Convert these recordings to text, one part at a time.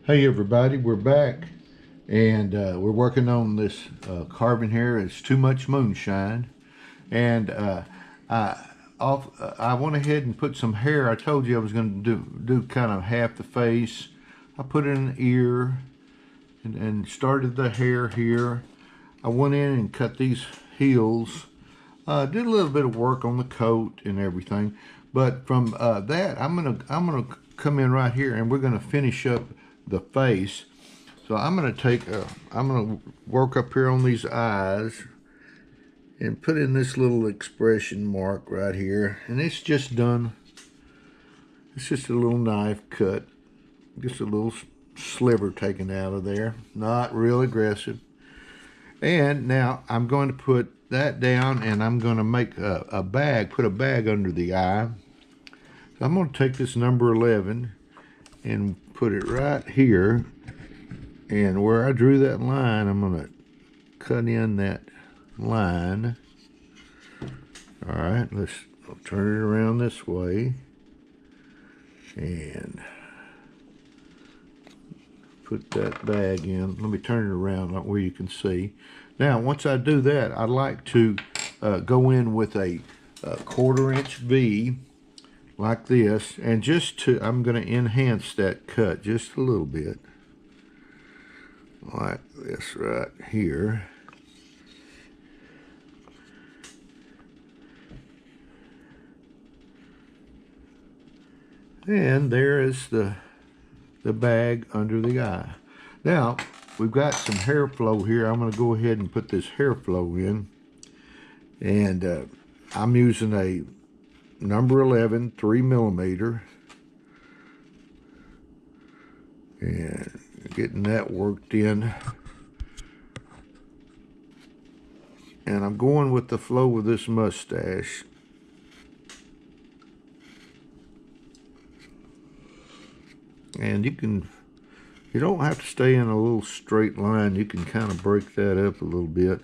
Hey everybody, we're back and we're working on this carving here. It's Too Much Moonshine, and I went ahead and put some hair. I told you I was going to do kind of half the face. I put in an ear and started the hair here. I went in and cut these heels. Did a little bit of work on the coat and everything, but from that I'm gonna come in right here and we're gonna finish up the face. So I'm gonna work up here on these eyes and put in this little expression mark right here, and it's just done. It's just a little knife cut, just a little sliver taken out of there, not real aggressive. And now I'm going to put that down, and I'm going to make a bag, put a bag under the eye. So I'm going to take this number 11 and put it right here, and where I drew that line, I'm going to cut in that line. All right, I'll turn it around this way and put that bag in. Let me turn it around where you can see. Now, once I do that, I like to go in with a 1/4 inch V like this, and I'm going to enhance that cut just a little bit, like this right here. And there is the bag under the eye. Now, we've got some hair flow here. I'm going to go ahead and put this hair flow in. And I'm using a number 11 3mm. And getting that worked in. And I'm going with the flow of this mustache. And you don't have to stay in a little straight line. You can kind of break that up a little bit.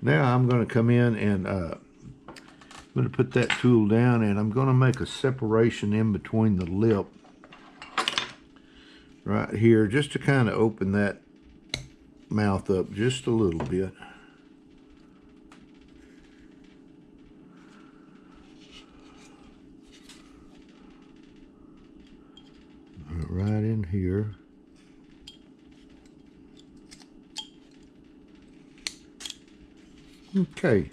Now I'm going to come in and I'm going to put that tool down, and I'm going to make a separation in between the lip right here, just to kind of open that mouth up just a little bit. Right in here. Okay,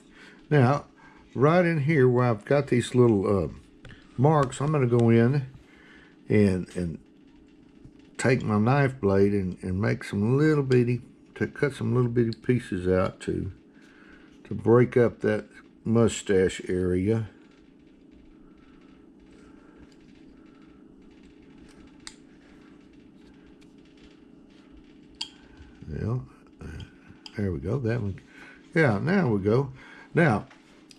now right in here where I've got these little marks, I'm going to go in and take my knife blade and make some little bitty, cut some little bitty pieces out to break up that mustache area. Well, there we go. That one. Yeah, now we go. Now,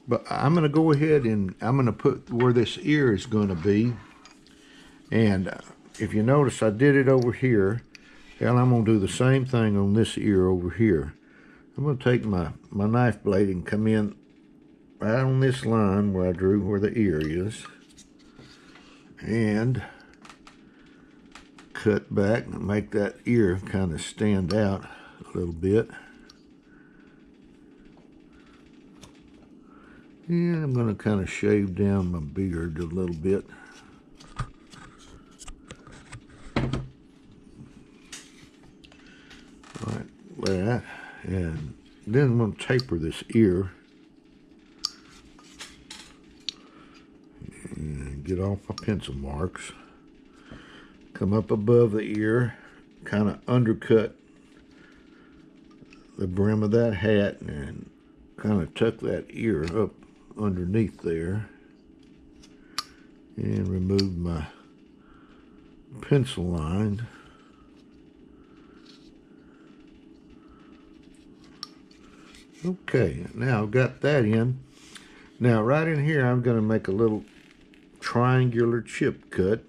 but I'm going to go ahead and I'm going to put where this ear is going to be. And if you notice, I did it over here. And I'm going to do the same thing on this ear over here. I'm going to take my knife blade and come in right on this line where I drew where the ear is. And cut back and make that ear kind of stand out a little bit. And I'm going to kind of shave down my beard a little bit. Like that. And then I'm going to taper this ear. And get off my pencil marks. Come up above the ear, kind of undercut the brim of that hat and kind of tuck that ear up underneath there, and remove my pencil line. Okay, now I've got that in. Now right in here I'm going to make a little triangular chip cut,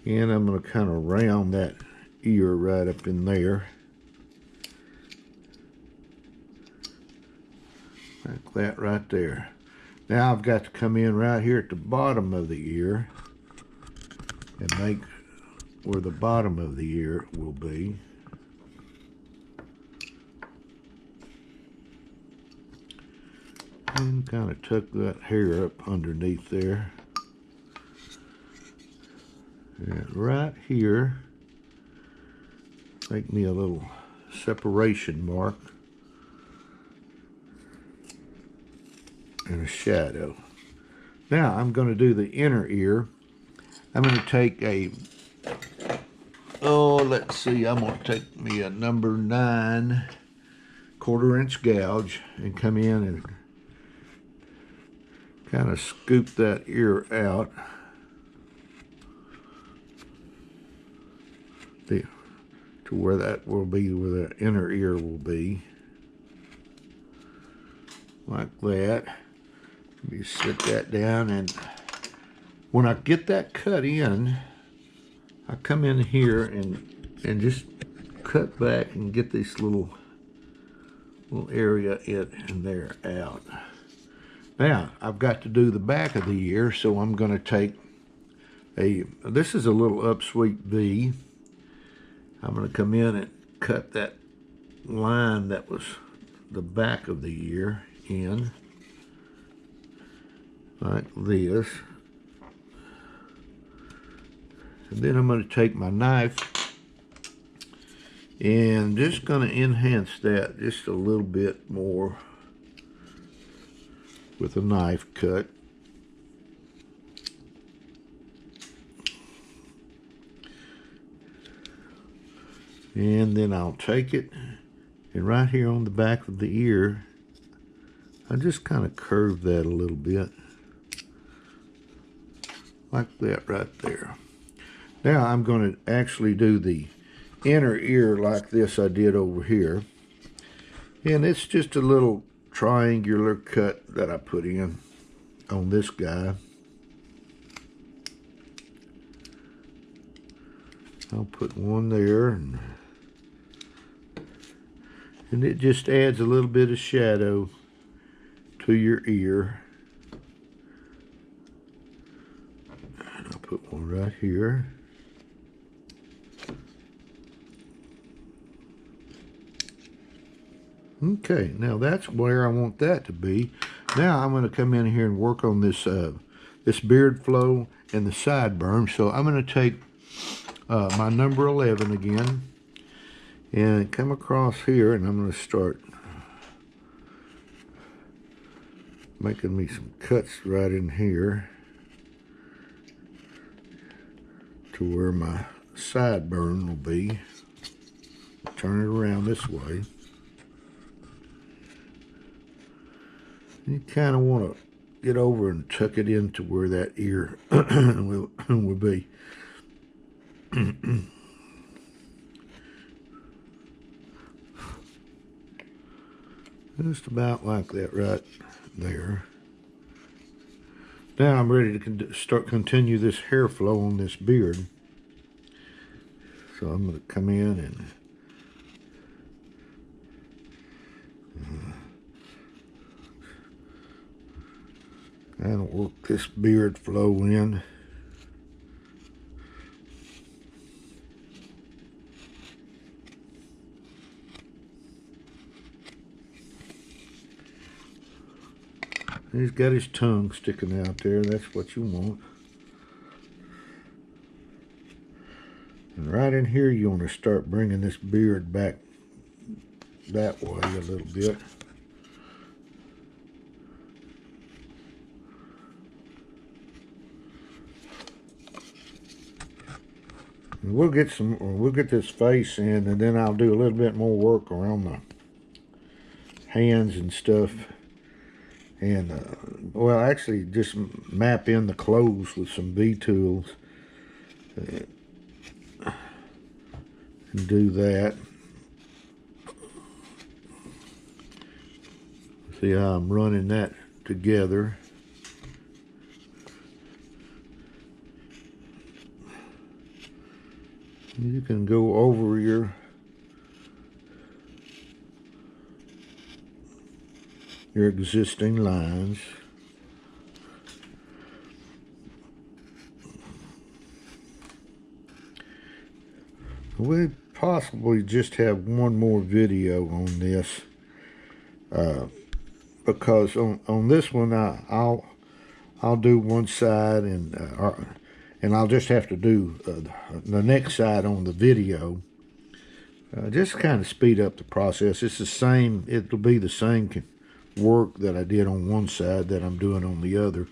and I'm going to kind of round that ear right up in there. Like that right there. Now I've got to come in right here at the bottom of the ear and make where the bottom of the ear will be. And kind of tuck that hair up underneath there. And right here, make me a little separation mark and a shadow. Now I'm going to do the inner ear. I'm going to take a, let's see, I'm going to take me a number 9 1/4-inch gouge and come in and kind of scoop that ear out to where that will be, where the inner ear will be, like that. Let me sit that down, and when I get that cut in, I come in here and just cut back and get this little area in there out. Now I've got to do the back of the ear, so I'm going to take this is a little upsweep V. I'm going to come in and cut that line that was the back of the ear in, like this. And then I'm going to take my knife and just going to enhance that just a little bit more with a knife cut. And then I'll take it, and right here on the back of the ear, I just kind of curve that a little bit, like that right there. Now I'm going to actually do the inner ear like this I did over here. And it's just a little triangular cut that I put in on this guy. I'll put one there, and it just adds a little bit of shadow to your ear. And I'll put one right here. Okay, now that's where I want that to be. Now I'm going to come in here and work on this this beard flow and the sideburn. So I'm going to take my number 11 again and come across here, and I'm going to start making me some cuts right in here to where my sideburn will be. Turn it around this way. You kind of want to get over and tuck it into where that ear will be. Just about like that right there. Now I'm ready to continue this hair flow on this beard. So I'm going to come in and work this beard flow in. He's got his tongue sticking out there. That's what you want. And right in here, you want to start bringing this beard back that way a little bit. And we'll get this face in, and then I'll do a little bit more work around the hands and stuff. And, well, actually just map in the clothes with some V-tools and do that. See how I'm running that together. You can go over your your existing lines. We possibly just have one more video on this because on this one I'll do one side and I'll just have to do the next side on the video. Just kind of speed up the process. It's the same. It'll be the same work that I did on one side that I'm doing on the other.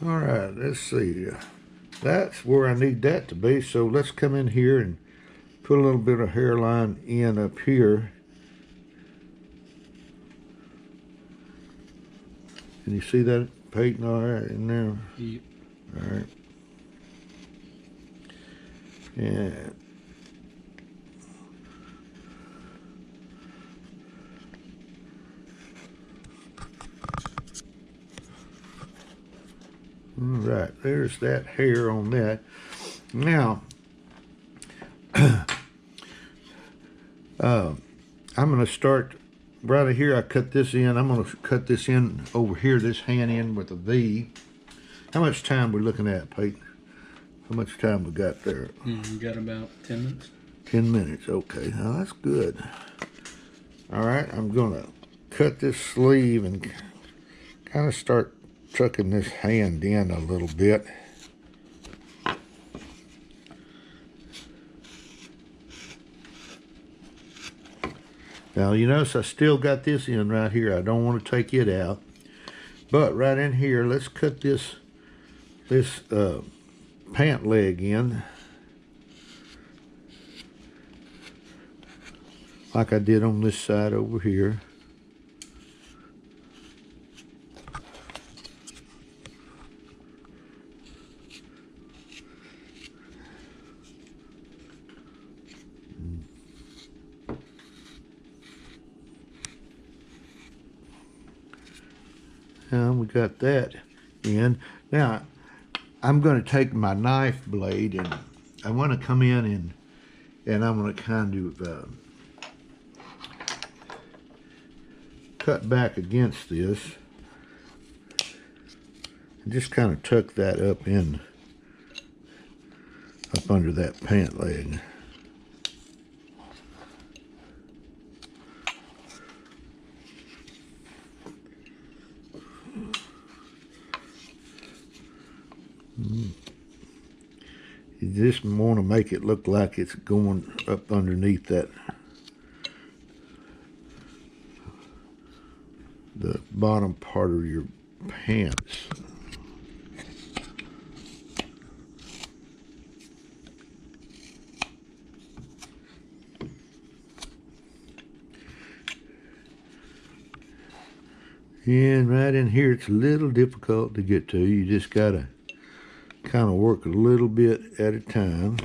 All right, let's see. That's where I need that to be. So let's come in here and put a little bit of hairline in up here. Can you see that painting all right in there? Yep. All right. And all right, there's that hair on that. Now, I'm going to start right here. I cut this in. I'm going to cut this in over here, this hand in with a V. How much time we looking at, Pete? How much time we got there? We got about 10 minutes. 10 minutes, okay. Now that's good. All right, I'm going to cut this sleeve and kind of start tucking this hand in a little bit. Now you notice I still got this in right here. I don't want to take it out. But right in here, let's cut this pant leg in. Like I did on this side over here. We got that in. Now, I'm going to take my knife blade and I want to come in and I'm going to kind of cut back against this and just kind of tuck that up under that pant leg. You just want to make it look like it's going up underneath the bottom part of your pants. And right in here, it's a little difficult to get to. You just gotta kind of work a little bit at a time.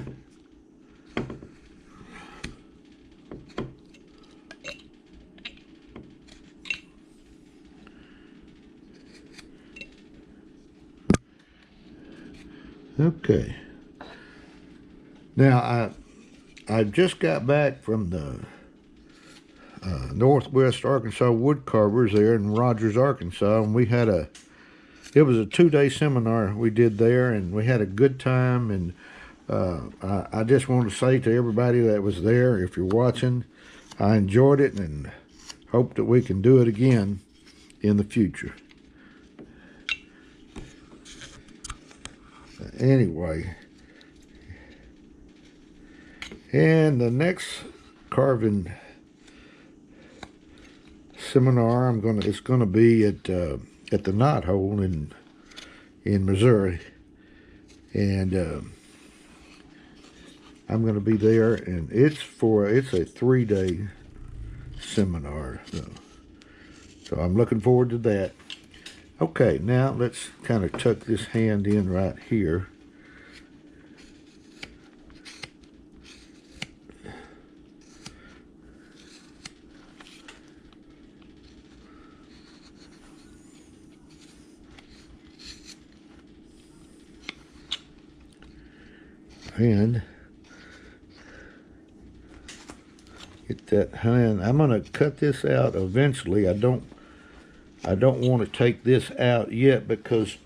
Okay. Now I just got back from the Northwest Arkansas wood carvers there in Rogers, Arkansas, and we had it was a 2-day seminar we did there, and we had a good time. And I just want to say to everybody that was there, if you're watching, I enjoyed it and hope that we can do it again in the future. Anyway, and the next carving seminar it's gonna be at the Knot Hole in Missouri, and I'm gonna be there, and it's a 3-day seminar, so I'm looking forward to that. Okay, now let's kind of tuck this hand in right here. And get that hand. I'm gonna cut this out eventually. I don't want to take this out yet because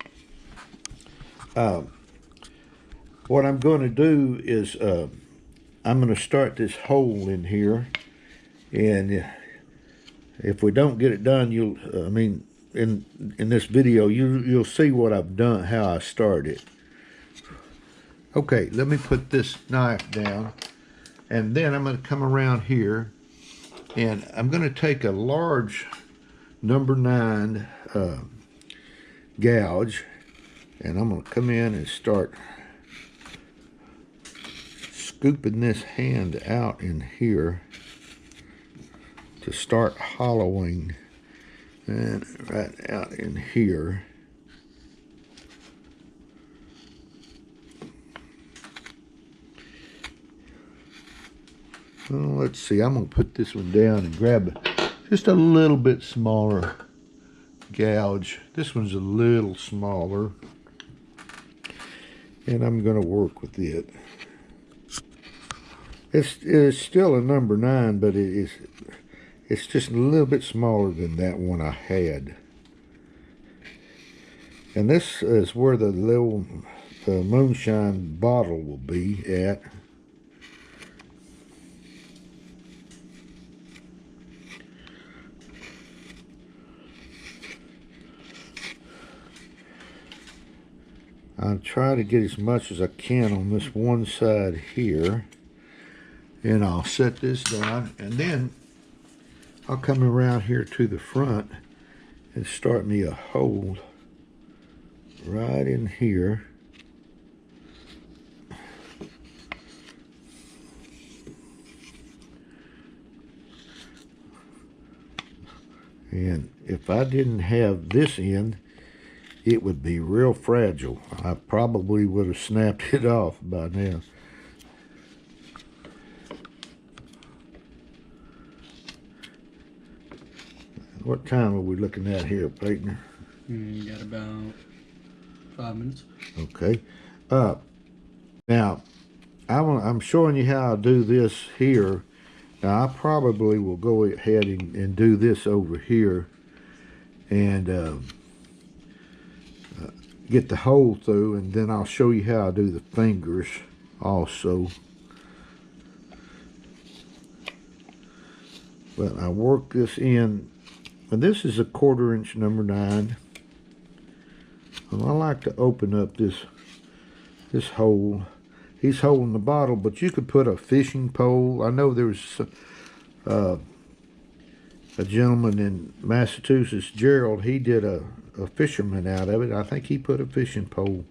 what I'm going to do is I'm going to start this hole in here, and if we don't get it done, in this video you'll see what I've done, how I started. Okay, let me put this knife down, and then I'm going to come around here, and I'm going to take a large number 9 gouge, and I'm going to come in and start scooping this hand out in here to start hollowing, and right out in here. Well, let's see, I'm going to put this one down and grab just a little bit smaller gouge. This one's a little smaller, and I'm going to work with it. It's still a number 9, but it's just a little bit smaller than that one I had. And this is where the moonshine bottle will be at. I'll try to get as much as I can on this one side here, and I'll set this down, and then I'll come around here to the front and start me a hole right in here. And if I didn't have this end, it would be real fragile. I probably would have snapped it off by now. What time are we looking at here, Peyton? Got about 5 minutes. Okay. Now, I'm showing you how I do this here. Now, I probably will go ahead and do this over here, and get the hole through, and then I'll show you how I do the fingers also. But I work this in, and this is a 1/4 inch number 9. And I like to open up this hole. He's holding the bottle, but you could put a fishing pole. I know there's a gentleman in Massachusetts, Gerald. He did a fisherman out of it. I think he put a fishing pole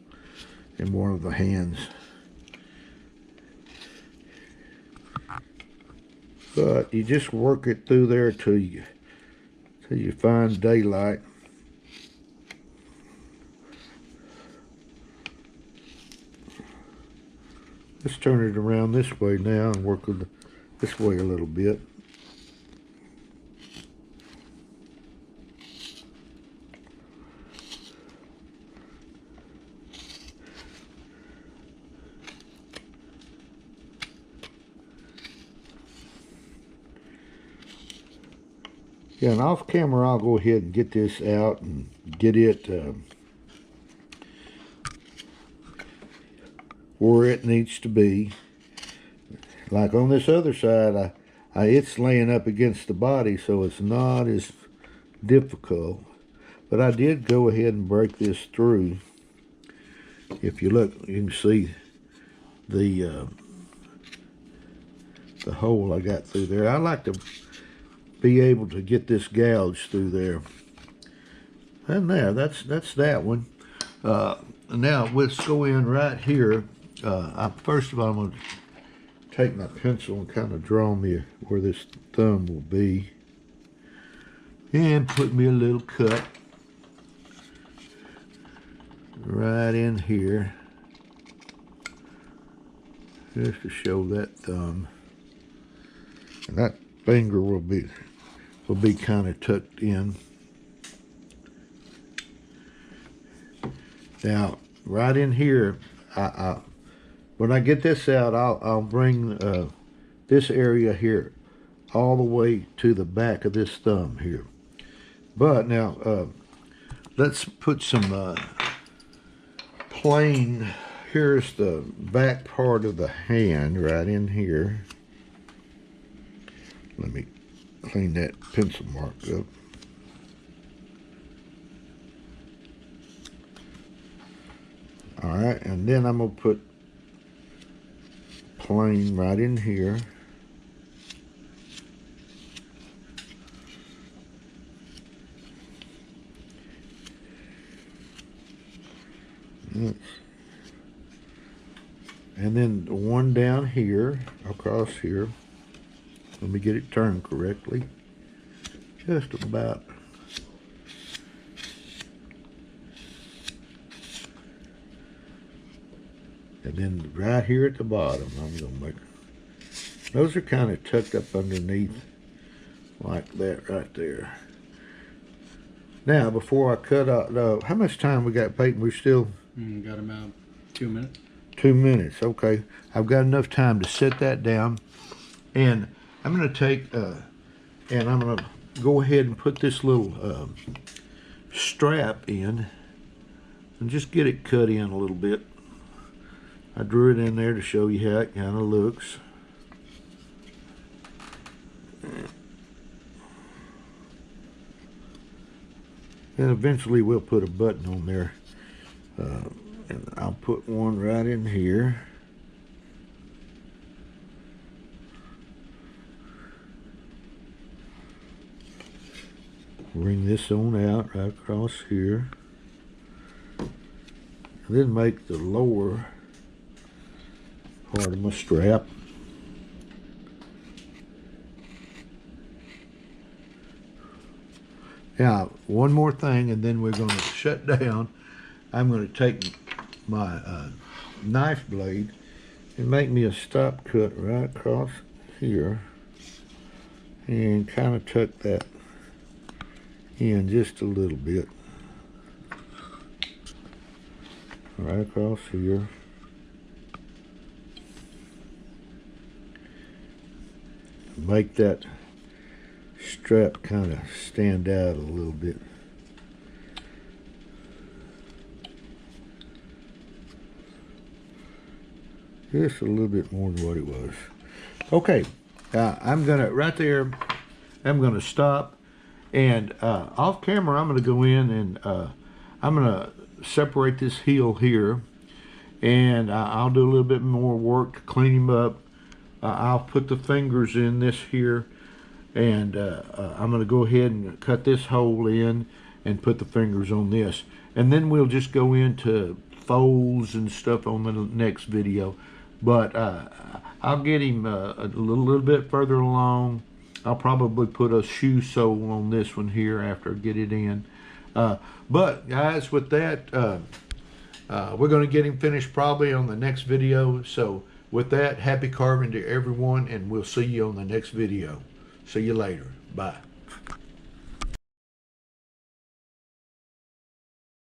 in one of the hands. But you just work it through there till you find daylight. Let's turn it around this way now and work with this way a little bit. Yeah, and off camera I'll go ahead and get this out and get it where it needs to be. Like on this other side, it's laying up against the body, so it's not as difficult. But I did go ahead and break this through. If you look, you can see the hole I got through there. I like to be able to get this gouge through there. And there, that's that one. Now let's go in right here. First of all, I'm going to take my pencil and kind of draw me where this thumb will be, and put me a little cut right in here, just to show that thumb. And that finger will be kind of tucked in. Now, right in here, when I get this out, I'll bring this area here all the way to the back of this thumb here. But now let's put some plain. Here's the back part of the hand right in here. Let me clean that pencil mark up. Alright, and then I'm going to put plain right in here. And then the one down here, across here. Let me get it turned correctly. Just about. And then right here at the bottom, I'm going to make, those are kind of tucked up underneath like that right there. Now, before I cut out, how much time we got, Peyton? We're still? Got about 2 minutes. 2 minutes, okay. I've got enough time to set that down. And I'm going to take, and I'm going to go ahead and put this little strap in and just get it cut in a little bit. I drew it in there to show you how it kind of looks. And eventually we'll put a button on there. And I'll put one right in here. Bring this on out right across here. And then make the lower part of my strap. Now, one more thing, and then we're going to shut down. I'm going to take my knife blade and make me a stop cut right across here and kind of tuck that in just a little bit. Right across here. Make that strap kind of stand out a little bit. Just a little bit more than what it was. Okay, I'm gonna, right there, I'm gonna stop, and off camera I'm gonna go in and I'm gonna separate this heel here, and I'll do a little bit more work to clean him up. I'll put the fingers in this here, and I'm going to go ahead and cut this hole in and put the fingers on this. And then we'll just go into folds and stuff on the next video. But I'll get him a little bit further along. I'll probably put a shoe sole on this one here after I get it in. But guys, with that, we're going to get him finished probably on the next video. So with that, happy carving to everyone, and we'll see you on the next video. See you later. Bye.